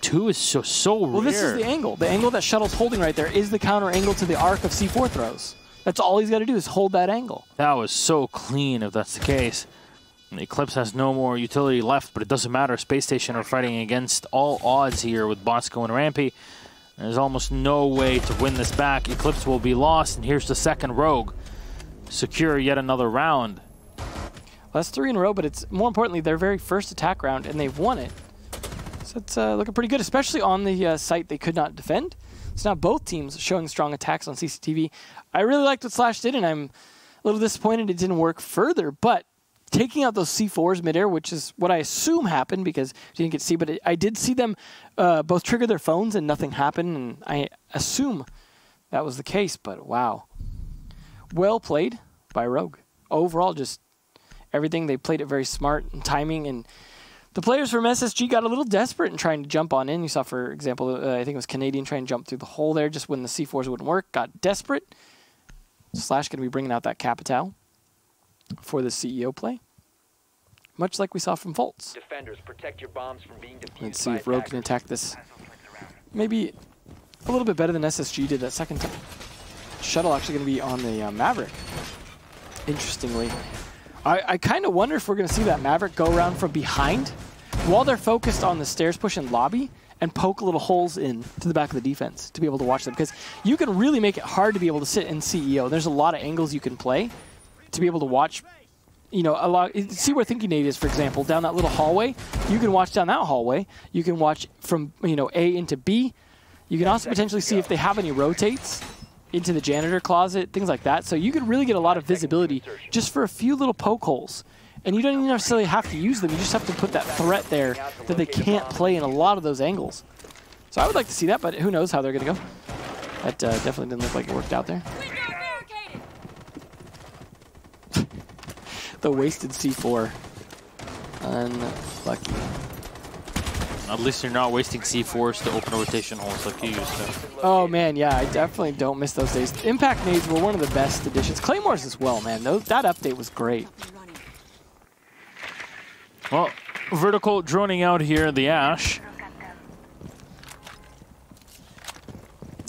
2 is so rare. Well, this is the angle. The angle that Shuttle's holding right there is the counter angle to the arc of C4 throws. That's all he's got to do is hold that angle. That was so clean if that's the case. And the Eclipse has no more utility left, but it doesn't matter. Space Station are fighting against all odds here with Bosco and Rampy. There's almost no way to win this back. Eclipse will be lost, and here's the second Rogue. Secure yet another round. Well, that's 3 in a row, but it's more importantly their very first attack round, and they've won it. So it's looking pretty good, especially on the site they could not defend. So now both teams showing strong attacks on CCTV. I really liked what Slash did, and I'm a little disappointed it didn't work further, but taking out those C4s midair, which is what I assume happened because you didn't get to see, but I did see them both trigger their phones and nothing happened, and I assume that was the case, but wow. Well played by Rogue. Overall, just everything, they played it very smart and timing, and the players from SSG got a little desperate in trying to jump on in. You saw, for example, I think it was Canadian trying to jump through the hole there just when the C4s wouldn't work. Got desperate. Slash going to be bringing out that Capital for the CEO play, much like we saw from Fultz. Defenders, protect your bombs from being defused. Let's see if Rogue can attack this maybe a little bit better than SSG did that second time. Shuttle actually going to be on the Maverick, interestingly. I kind of wonder if we're going to see that Maverick go around from behind while they're focused on the stairs push and lobby and poke little holes in to the back of the defense to be able to watch them. Because you can really make it hard to be able to sit in CEO. There's a lot of angles you can play to be able to watch, you know, a lot. See where Thinking Nade is, for example, down that little hallway. You can watch down that hallway. You can watch from, you know, A into B. You can also potentially see if they have any rotates into the janitor closet, things like that. So you could really get a lot of visibility just for a few little poke holes. And you don't even necessarily have to use them. You just have to put that threat there that they can't play in a lot of those angles. So I would like to see that, but who knows how they're going to go. That definitely didn't look like it worked out there. The wasted C4. Unlucky. At least you're not wasting C4s to open rotation holes like you used to. Oh, man, yeah, I definitely don't miss those days. Impact nades were one of the best additions. Claymores as well, man. That update was great. Well, vertical droning out here, the Ash.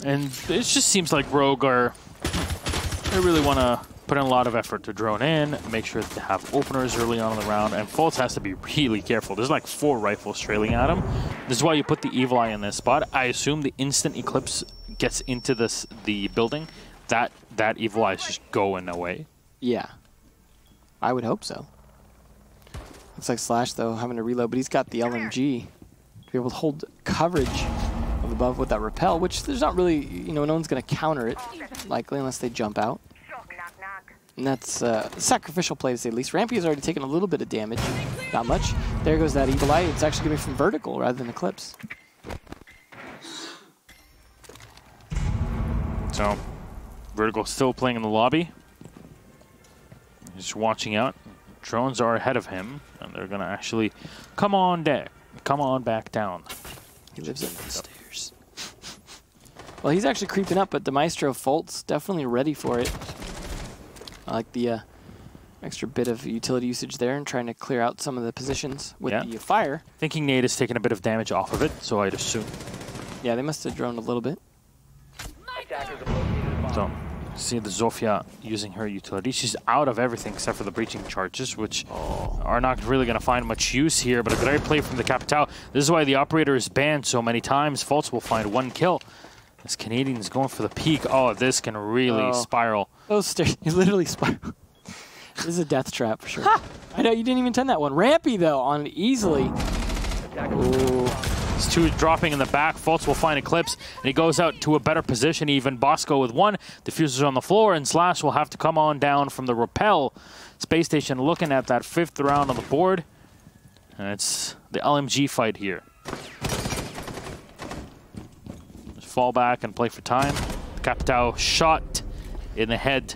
And it just seems like Rogue they really want to put in a lot of effort to drone in, make sure to have openers early on in the round, and Fultz has to be really careful. There's like 4 rifles trailing at him. This is why you put the Evil Eye in this spot. I assume the instant Eclipse gets into the building, that Evil Eye is just going away. Yeah. I would hope so. Looks like Slash, though, having to reload, but he's got the LMG to be able to hold coverage of above with that rappel, which there's not really, you know, no one's going to counter it, likely, unless they jump out. And that's sacrificial play, to say the least. Rampy has already taken a little bit of damage. Not much. There goes that Evil Eye. It's actually going to be from vertical rather than Eclipse. So, vertical still playing in the lobby. Just watching out. drones are ahead of him, and they're going to actually come on back down. He lives under the stairs. Well, he's actually creeping up, but the Maestro Fult's definitely ready for it. I like the extra bit of utility usage there and trying to clear out some of the positions with the fire. Thinking Nate is taking a bit of damage off of it, so I'd assume. Yeah, they must have droned a little bit. So, see the Zofia using her utility. She's out of everything except for the breaching charges, which are not really going to find much use here, but a great play from the Capitao. This is why the operator is banned so many times. Fultz will find 1 kill. This Canadian is going for the peak. Oh, this can really spiral. Those stairs, you literally spiral. This is a death trap for sure. Ha! I know, you didn't even tend that one. Rampy, though, on it easily. Ooh. These 2 dropping in the back. Fultz will find Eclipse, and he goes out to a better position even. Bosco with 1. Diffuser's on the floor, and Slash will have to come on down from the rappel. Space Station looking at that 5th round on the board. And it's the LMG fight here. Just fall back and play for time. Capitao shot in the head.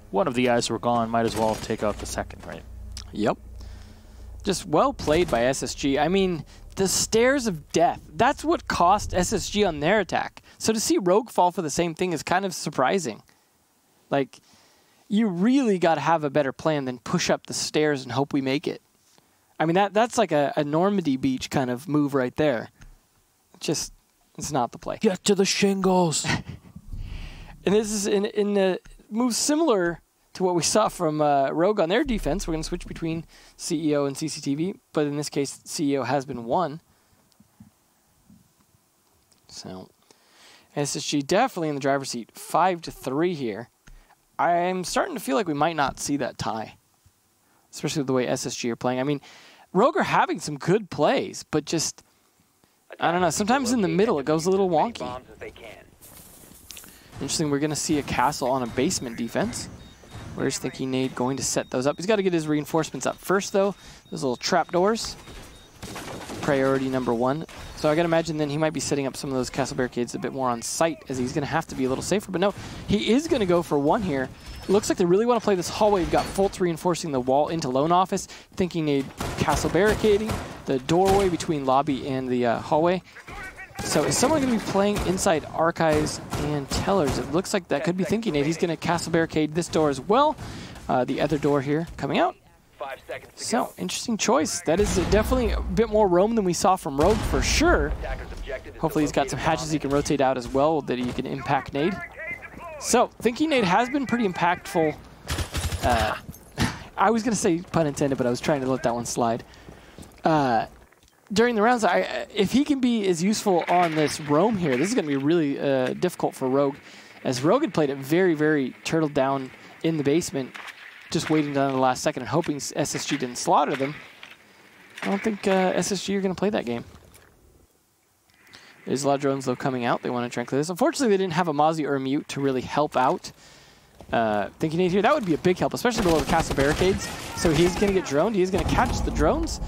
One of the eyes were gone. Might as well take out the second, right? Yep. Just well played by SSG. I mean, the stairs of death. That's what cost SSG on their attack. So to see Rogue fall for the same thing is kind of surprising. Like, you really got to have a better plan than push up the stairs and hope we make it. I mean, that's like a Normandy Beach kind of move right there. Just, it's not the play. Get to the shingles. And this is in the move similar to what we saw from Rogue on their defense. We're going to switch between CEO and CCTV, but in this case, CEO has been won. So, SSG definitely in the driver's seat, 5-3 here. I'm starting to feel like we might not see that tie, especially with the way SSG are playing. I mean, Rogue are having some good plays, but just, I don't know, sometimes in the middle it goes a little wonky. Interesting, we're going to see a castle on a basement defense. Where's Thinking Nade going to set those up? He's got to get his reinforcements up first, though. Those little trapdoors. Priority number 1. So I got to imagine then he might be setting up some of those castle barricades a bit more on site, as he's going to have to be a little safer. But no, he is going to go for 1 here. It looks like they really want to play this hallway. We've got Fultz reinforcing the wall into Lone Office. Thinking Nade castle barricading the doorway between lobby and the hallway. So is someone going to be playing inside Archives and Tellers? It looks like that could be Thinking Nade. He's going to castle barricade this door as well. The other door here coming out. 5 seconds to So, go. interesting choice. That is definitely a bit more roam than we saw from Rogue for sure. Hopefully he's got some hatches he can rotate out as well that he can impact Nade. So, Thinking Nade has been pretty impactful. I was going to say pun intended, but I was trying to let that one slide. During the rounds, if he can be as useful on this roam here, this is going to be really difficult for Rogue. As Rogue had played it very, very turtled down in the basement, just waiting down to the last second and hoping SSG didn't slaughter them. I don't think SSG are going to play that game. There's a lot of drones, though, coming out. They want to try and clear this. Unfortunately, they didn't have a Mozzie or a Mute to really help out. Thinking Nade here, that would be a big help, especially below the castle barricades. So he's going to get droned. He's going to catch the drones.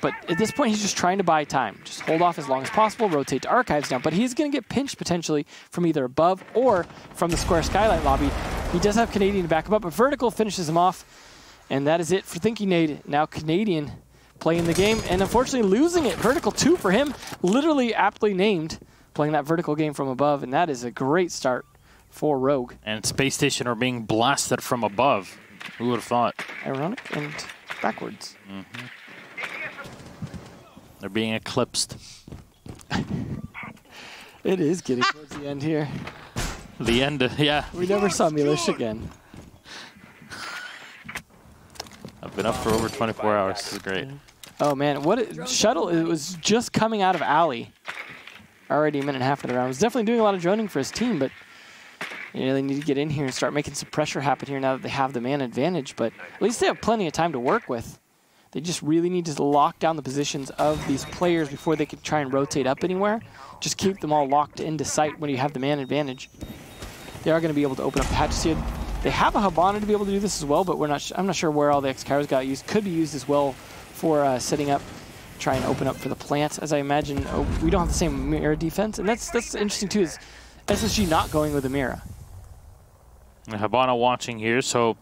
But at this point, he's just trying to buy time. Just hold off as long as possible, rotate to Archives now. But he's going to get pinched potentially from either above or from the square skylight lobby. He does have Canadian to back him up, but Vertical finishes him off. And that is it for Thinking Nade. Now Canadian playing the game and unfortunately losing it. Vertical 2 for him, literally aptly named, playing that Vertical game from above. And that is a great start for Rogue. And Space Station are being blasted from above. Who would have thought? Ironic and backwards. Mm-hmm. They're being eclipsed. It is getting towards the end here. The end, yeah. We never saw Milish again. I've been up for over 24 hours. This is great. Oh man, Shuttle, it was just coming out of Alley. Already a minute and a half into the round. He was definitely doing a lot of droning for his team, but you know, they need to get in here and start making some pressure happen here now that they have the man advantage, but at least they have plenty of time to work with. They just really need to lock down the positions of these players before they can try and rotate up anywhere. Just keep them all locked into sight when you have the man advantage. They are going to be able to open up the hatches here. They have a Habana to be able to do this as well, but I'm not sure where all the X-Kyros got used. Could be used as well for setting up, try and open up for the plant. As I imagine, we don't have the same mirror defense, and that's interesting too. Is SSG not going with a mirror? Habana watching here, so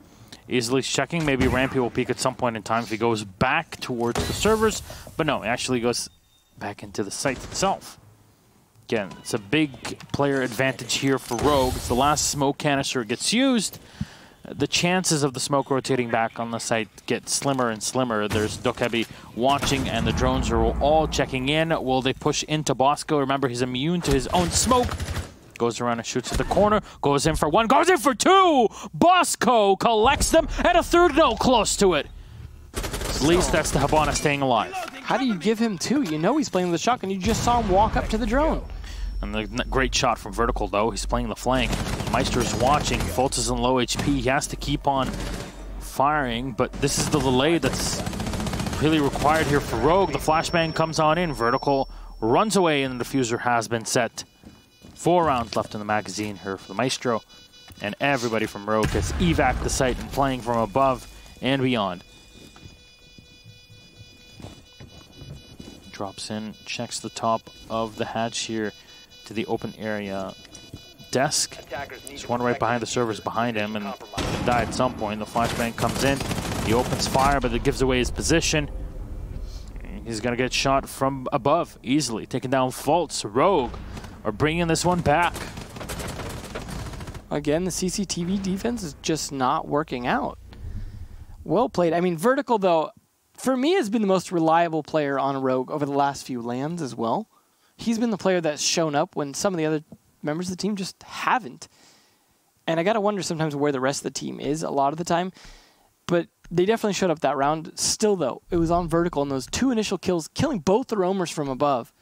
Easily checking. Maybe Rampy will peek at some point in time if he goes back towards the servers. But no, it actually goes back into the site itself. Again, it's a big player advantage here for Rogue. It's the last smoke canister gets used. The chances of the smoke rotating back on the site get slimmer and slimmer. There's Dokebi watching, and the drones are all checking in. Will they push into Bosco? Remember, he's immune to his own smoke. Goes around and shoots at the corner. Goes in for one. Goes in for two! Bosco collects them, and a third no close to it. At least that's the Habana staying alive. How do you give him two? You know he's playing with the shotgun. You just saw him walk up to the drone. And the great shot from Vertical, though. He's playing the flank. Meister's watching. Fultz is in low HP. He has to keep on firing, but this is the delay that's really required here for Rogue. The flashbang comes on in. Vertical runs away, and the diffuser has been set. 4 rounds left in the magazine here for the Maestro. And everybody from Rogue has evac the site and playing from above and beyond. Drops in, checks the top of the hatch here to the open area desk. There's one right behind the servers behind him, and can die at some point. The flashbang comes in. He opens fire, but it gives away his position. He's going to get shot from above easily. Taking down Fultz. Rogue are bringing this one back. Again, the CCTV defense is just not working out. Well played. I mean, Vertical, though, for me, has been the most reliable player on Rogue over the last few lands as well. He's been the player that's shown up when some of the other members of the team just haven't. And I got to wonder sometimes where the rest of the team is a lot of the time. But they definitely showed up that round. Still, though, it was on Vertical, and those 2 initial kills, killing both the roamers from above.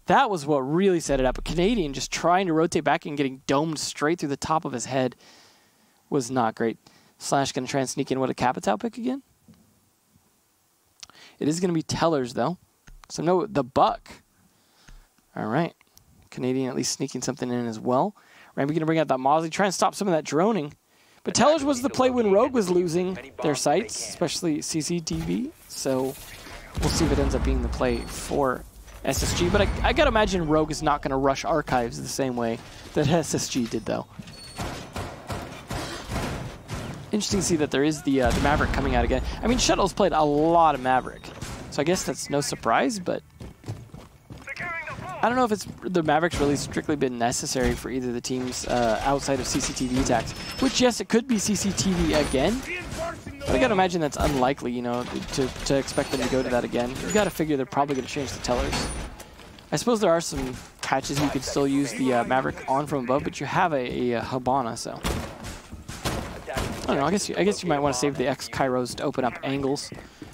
That was what really set it up. A Canadian just trying to rotate back and getting domed straight through the top of his head was not great. Slash going to try and sneak in. What, a Capitao pick again? It is going to be Tellers, though. So no, the Buck. All right. Canadian at least sneaking something in as well. Rampy going to bring out that Mosley, try and stop some of that droning. But Tellers was the play when Rogue was losing their sites, especially CCTV. So we'll see if it ends up being the play for SSG. But I got to imagine Rogue is not going to rush Archives the same way that SSG did, though. Interesting to see that there is the Maverick coming out again. I mean, Shuttle's played a lot of Maverick, so I guess that's no surprise, but I don't know if the Maverick's really strictly been necessary for either of the teams outside of CCTV attacks, which, yes, it could be CCTV again, but I gotta imagine that's unlikely, you know, to expect them to go to that again. You've got to figure they're probably going to change the Tellers. I suppose there are some patches you could still use the Maverick on from above, but you have a Habana, so I don't know. I guess you might want to save the X-Kairos to open up angles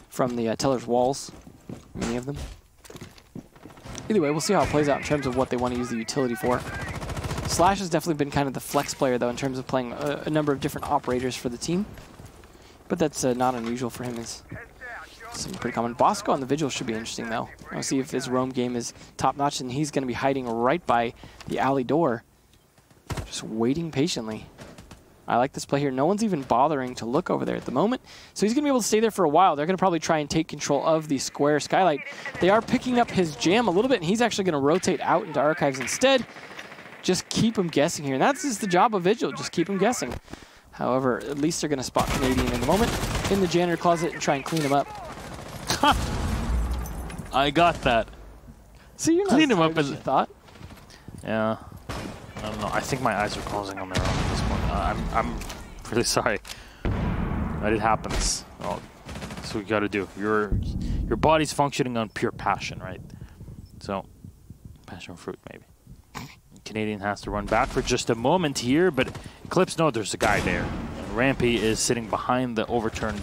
from the Teller's walls. Many of them. Either way, we'll see how it plays out in terms of what they want to use the utility for. Slash has definitely been kind of the flex player, though, in terms of playing a number of different operators for the team. But that's not unusual for him. It's something pretty common. Bosco on the Vigil should be interesting, though. I'll see if his roam game is top-notch, and he's going to be hiding right by the alley door. Just waiting patiently. I like this play here. No one's even bothering to look over there at the moment. So he's going to be able to stay there for a while. They're going to probably try and take control of the square skylight. They are picking up his jam a little bit, and he's actually going to rotate out into Archives instead. Just keep him guessing here. And that's just the job of Vigil. Just keep him guessing. However, at least they're going to spot Canadian in the moment in the janitor closet and try and clean him up. I got that. See, you're not clean him up as you thought. Yeah. I don't know. I think my eyes are closing on their own at this point. I'm really sorry. But it happens. Well, that's what you got to do. Your body's functioning on pure passion, right? So, passion fruit, maybe. Canadian has to run back for just a moment here, but Eclipse knows there's a guy there. Rampy is sitting behind the overturned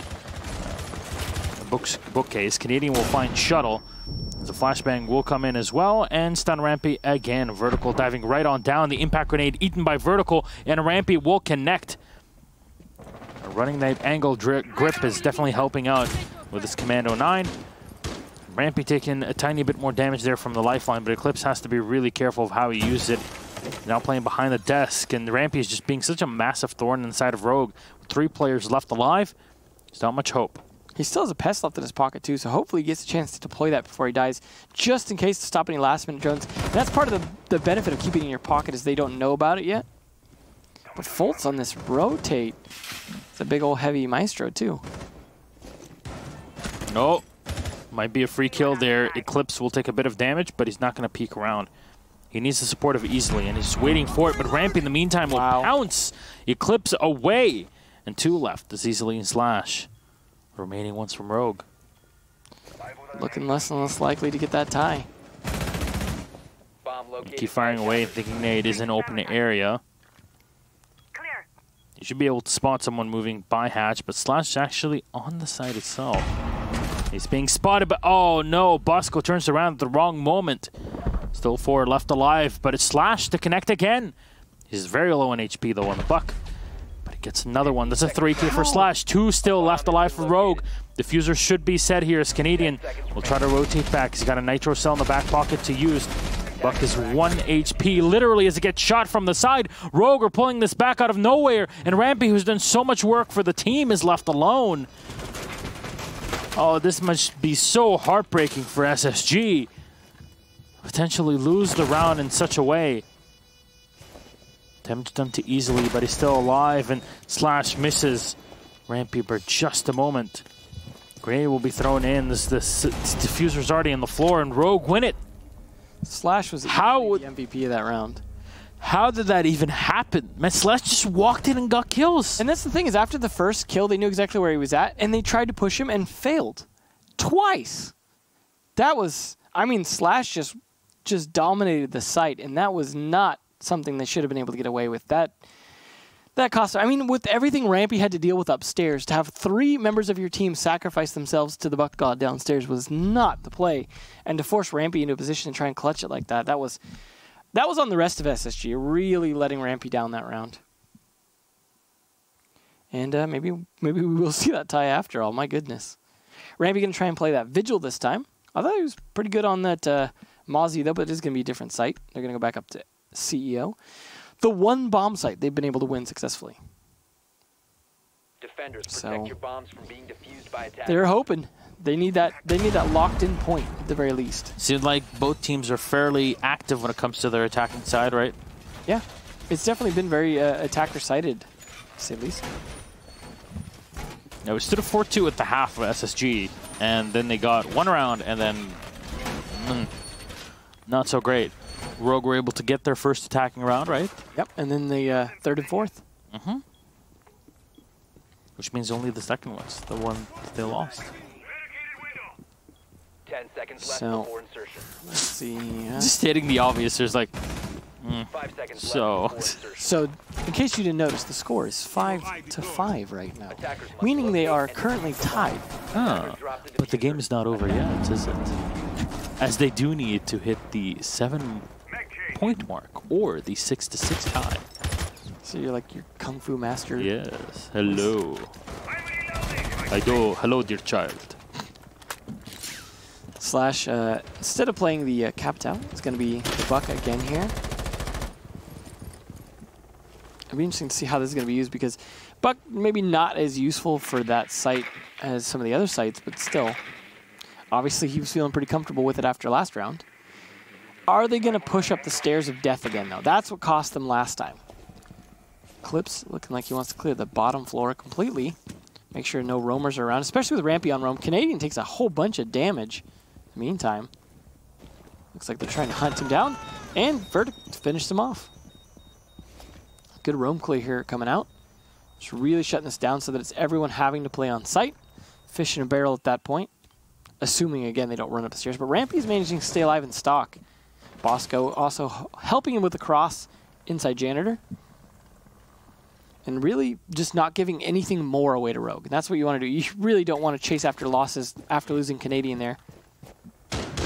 bookcase. Canadian will find Shuttle. The flashbang will come in as well, and stun Rampy again. Vertical diving right on down. The impact grenade eaten by Vertical, and Rampy will connect. Running that angle grip is definitely helping out with this Commando 9. Rampy taking a tiny bit more damage there from the lifeline, but Eclipse has to be really careful of how he uses it. Now playing behind the desk, and Rampy is just being such a massive thorn inside of Rogue. With 3 players left alive, there's not much hope. He still has a pest left in his pocket, too, so hopefully he gets a chance to deploy that before he dies, just in case to stop any last-minute drones. And that's part of the benefit of keeping it in your pocket is they don't know about it yet. But Fultz on this rotate, It's a big old heavy maestro too. No. Might be a free kill there. Eclipse will take a bit of damage, but he's not going to peek around. He needs the support of Easily, and he's waiting for it, but Rampy in the meantime will pounce Eclipse away. And 2 left is Easily and Slash. Remaining ones from Rogue. Looking less and less likely to get that tie. Keep firing away, thinking nade is in open area. Clear. You should be able to spot someone moving by hatch, but Slash is actually on the side itself. He's being spotted, but oh no, Bosco turns around at the wrong moment. Still 4 left alive, but it's Slash to connect again. He's very low on HP though on the buck. But he gets another one. That's a 3K for Slash. 2 still left alive for Rogue. Diffuser should be set here as Canadian will try to rotate back. He's got a nitro cell in the back pocket to use. Buck is 1 HP, literally, as it gets shot from the side. Rogue are pulling this back out of nowhere, and Rampy, who's done so much work for the team, is left alone. Oh, this must be so heartbreaking for SSG. Potentially lose the round in such a way. Damage done to Easily, but he's still alive, and Slash misses Rampy by just a moment. Grenade will be thrown in. This diffuser's already on the floor, and Rogue win it. Slash was the MVP of that round. How did that even happen? Man, Slash just walked in and got kills. And that's the thing, is after the first kill, they knew exactly where he was at, and they tried to push him and failed. Twice. That was, I mean, Slash just dominated the site, and that was not something they should have been able to get away with. That cost, I mean, with everything Rampy had to deal with upstairs, to have 3 members of your team sacrifice themselves to the Buck God downstairs was not the play. And to force Rampy into a position to try and clutch it like that, that was on the rest of SSG, really letting Rampy down that round. And maybe we will see that tie after all, my goodness. Rampy going to try and play that Vigil this time. I thought he was pretty good on that Mozzie, though, but it is going to be a different site. They're going to go back up to CEO. The one bomb site they've been able to win successfully. Defenders, protect your bombs from being defused by attackers. They're hoping. They need that locked-in point at the very least. Seems like both teams are fairly active when it comes to their attacking side, right? Yeah. It's definitely been very attacker-sided, to say the least. Now, we stood at 4-2 at the half of SSG, and then they got 1 round, and then not so great. Rogue were able to get their first attacking round, right? Yep, and then the 3rd and 4th. Mm-hmm. Which means only the second was the one they lost. 10 seconds left before insertion. Let's see. Just stating the obvious, there's like... 5 seconds So... left before insertion. So, in case you didn't notice, the score is 5-5 right now, meaning they are currently tied. Ah, but the game is not over yet, is it? As they do need to hit the 7-point mark or the 6-6 tie. So you're like your kung fu master. Yes. Hello. Hello, dear child. Slash, instead of playing the Capital, it's going to be the Buck again here. It'll be interesting to see how this is going to be used, because Buck maybe not as useful for that site as some of the other sites, but still. Obviously, he was feeling pretty comfortable with it after last round. Are they going to push up the stairs of death again, though? That's what cost them last time. Clips looking like he wants to clear the bottom floor completely. Make sure no roamers are around, especially with Rampy on roam. Canadian takes a whole bunch of damage. In the meantime, looks like they're trying to hunt him down, and Verdict finished him off. Good roam clear here coming out. Just really shutting this down so that it's everyone having to play on site. Fish in a barrel at that point. Assuming, again, they don't run up the stairs. But Rampy's managing to stay alive in stock. Bosco also helping him with the cross inside Janitor. And really just not giving anything more away to Rogue. And that's what you want to do. You really don't want to chase after losses after losing Canadian there.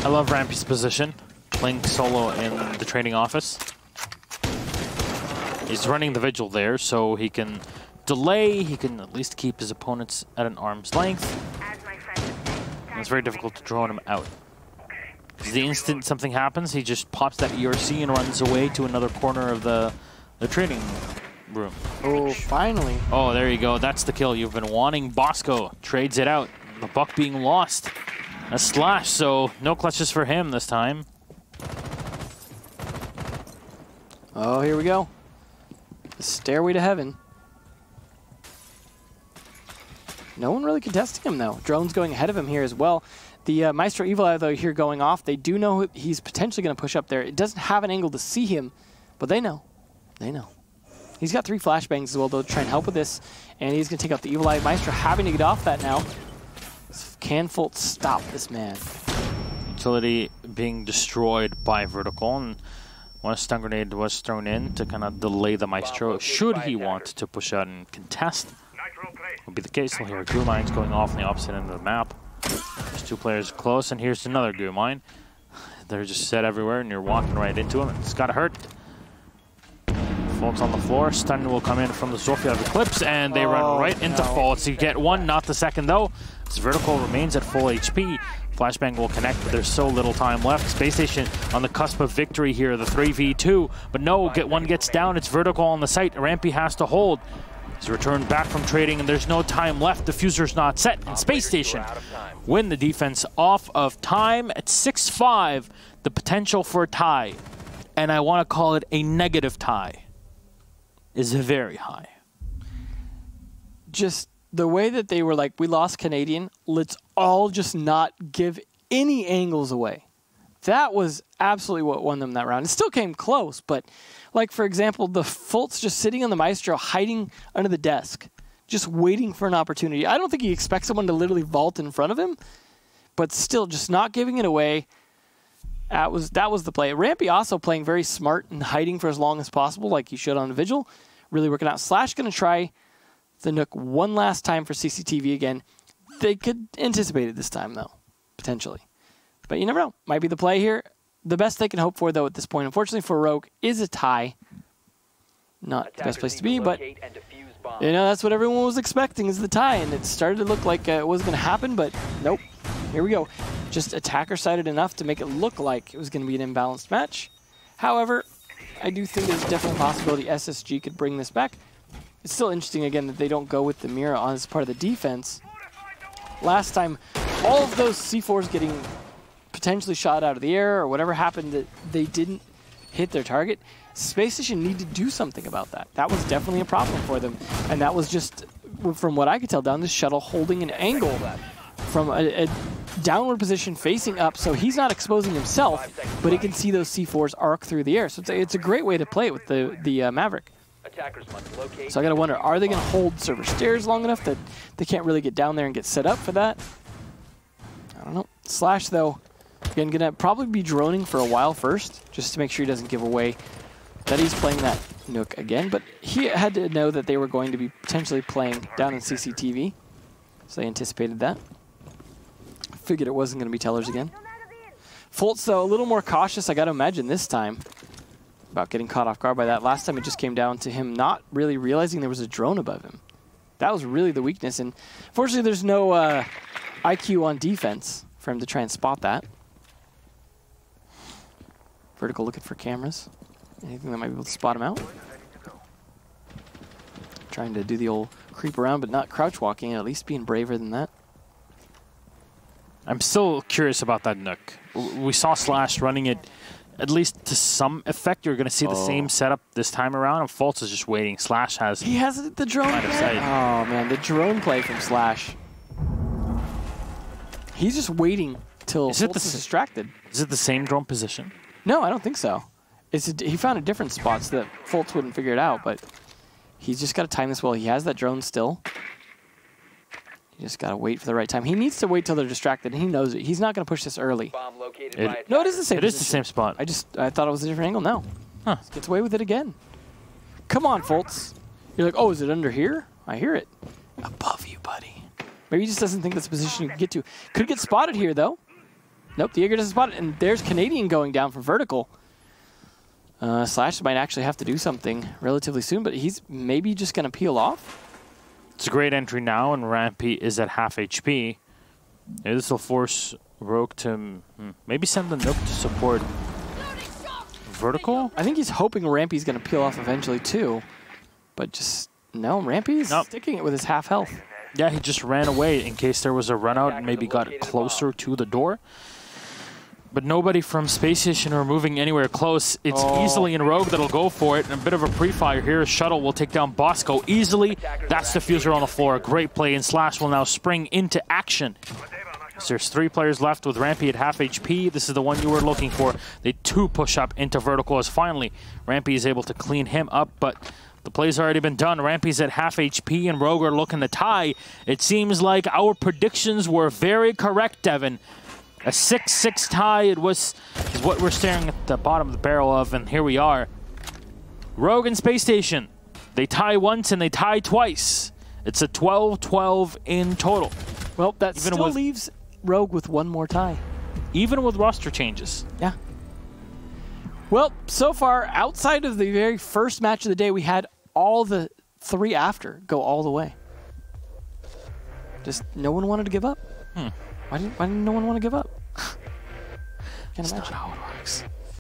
I love Rampy's position, playing solo in the training office. He's running the Vigil there, so he can delay, he can at least keep his opponents at an arm's length. And it's very difficult to draw him out. The instant something happens, he just pops that ERC and runs away to another corner of the training room. Oh, finally. Oh, there you go. That's the kill you've been wanting. Bosco trades it out. The Buck being lost. A Slash, so no clutches for him this time. Oh, here we go. The stairway to heaven. No one really contesting him, though. Drone's going ahead of him here as well. The Maestro Evil Eye, though, here going off. They do know he's potentially going to push up there. It doesn't have an angle to see him, but they know. They know. He's got 3 flashbangs as well, though, to try and help with this. And he's going to take out the Evil Eye. Maestro having to get off that now. Can Fultz stop this man? Utility being destroyed by Vertical, and one stun grenade was thrown in to kind of delay the Maestro should he want to push out and contest. Will be the case. We'll hear goo mines going off on the opposite end of the map. There's 2 players close, and here's another goo mine. They're just set everywhere, and you're walking right into them. It's got to hurt. Fultz on the floor. Stun will come in from the Zofia of Eclipse, and they run right into Fultz. You get one, not the second, though. As Vertical remains at full HP. Flashbang will connect, but there's so little time left. Space Station on the cusp of victory here, the 3v2. But no, one gets down. It's Vertical on the site. Rampy has to hold. He's returned back from trading, and there's no time left. Diffuser's not set. And Space Station win the defense off of time at 6-5. The potential for a tie, and I want to call it a negative tie, is very high. Just the way that they were like, we lost Canadian, let's all just not give any angles away. That was absolutely what won them that round. It still came close, but like, for example, the Fultz just sitting on the Maestro, hiding under the desk, just waiting for an opportunity. I don't think he expects someone to literally vault in front of him, but still just not giving it away. That was the play. Rampy also playing very smart and hiding for as long as possible, like he should on Vigil. Really working out. Slash going to try the Nook one last time for CCTV again. They could anticipate it this time, though, potentially. But you never know. Might be the play here. The best they can hope for, though, at this point, unfortunately for Rogue, is a tie. Not the best place to be, but you know, that's what everyone was expecting, is the tie, and it started to look like it was going to happen, but nope. Here we go. Just attacker-sided enough to make it look like it was going to be an imbalanced match. However, I do think there's definitely a possibility SSG could bring this back. It's still interesting, again, that they don't go with the Mira as part of the defense. Last time, all of those C4s getting potentially shot out of the air or whatever happened, that they didn't hit their target. Space Station need to do something about that. That was definitely a problem for them. And that was just, from what I could tell, down this shuttle holding an angle from a downward position facing up, so he's not exposing himself, but he can see those C4s arc through the air. So it's a great way to play it with the Maverick. So I gotta wonder, are they gonna hold server stairs long enough that they can't really get down there and get set up for that? I don't know. Slash, though, again, gonna probably be droning for a while first, just to make sure he doesn't give away that he's playing that Nook again. But he had to know that they were going to be potentially playing down in CCTV, so they anticipated that. Figured it wasn't going to be tellers again. Fultz, though, a little more cautious, I got to imagine, this time about getting caught off guard by that. Last time it just came down to him not really realizing there was a drone above him. That was really the weakness, and fortunately there's no IQ on defense for him to try and spot that. Vertical looking for cameras. Anything that might be able to spot him out. Trying to do the old creep around, but not crouch walking, at least being braver than that. I'm still curious about that Nook. We saw Slash running it at least to some effect. You're going to see the same setup this time around, and Fultz is just waiting. Slash has... He has the drone play. Oh, man, the drone play from Slash. He's just waiting till Fultz is distracted. Is it the same drone position? No, I don't think so. He found a different spot so that Fultz wouldn't figure it out, but he's just got to time this well. He has that drone still. You just got to wait for the right time. He needs to wait till they're distracted, and he knows it. He's not going to push this early. No, it is the same. It is the same spot. I thought it was a different angle. No. Huh. Gets away with it again. Come on, Fultz. You're like, oh, is it under here? I hear it. Above you, buddy. Maybe he just doesn't think that's the position you can get to. Could get spotted here, though. Nope, the Jaeger doesn't spot it, and there's Canadian going down for vertical. Slash might actually have to do something relatively soon, but he's maybe just going to peel off. It's a great entry now, and Rampy is at half HP. Yeah, this will force Rogue to maybe send the Nook to support Vertical. I think he's hoping Rampy's going to peel off eventually, too. But just, no, Rampy's sticking it with his half health. Yeah, he just ran away in case there was a run out and maybe got closer to the door. But nobody from Spacestation are moving anywhere close. It's easily in Rogue that'll go for it. And a bit of a pre-fire here. Shuttle will take down Bosco easily. That's the Diffuser on the floor. Great play, and Slash will now spring into action. So there's 3 players left with Rampy at half HP. This is the one you were looking for. They 2 push up into vertical as finally Rampy is able to clean him up, but the play's already been done. Rampy's at half HP and Rogue are looking to tie. It seems like our predictions were very correct, Devin. A 6-6 tie, it was what we're staring at the bottom of the barrel of, and here we are. Rogue and Space Station, they tie once and they tie twice. It's a 12-12 in total. Well, that still leaves Rogue with 1 more tie. Even with roster changes. Yeah. Well, so far, outside of the very first match of the day, we had all the 3 after go all the way. Just no one wanted to give up. Why didn't no one want to give up? Can't imagine. That's not how it works.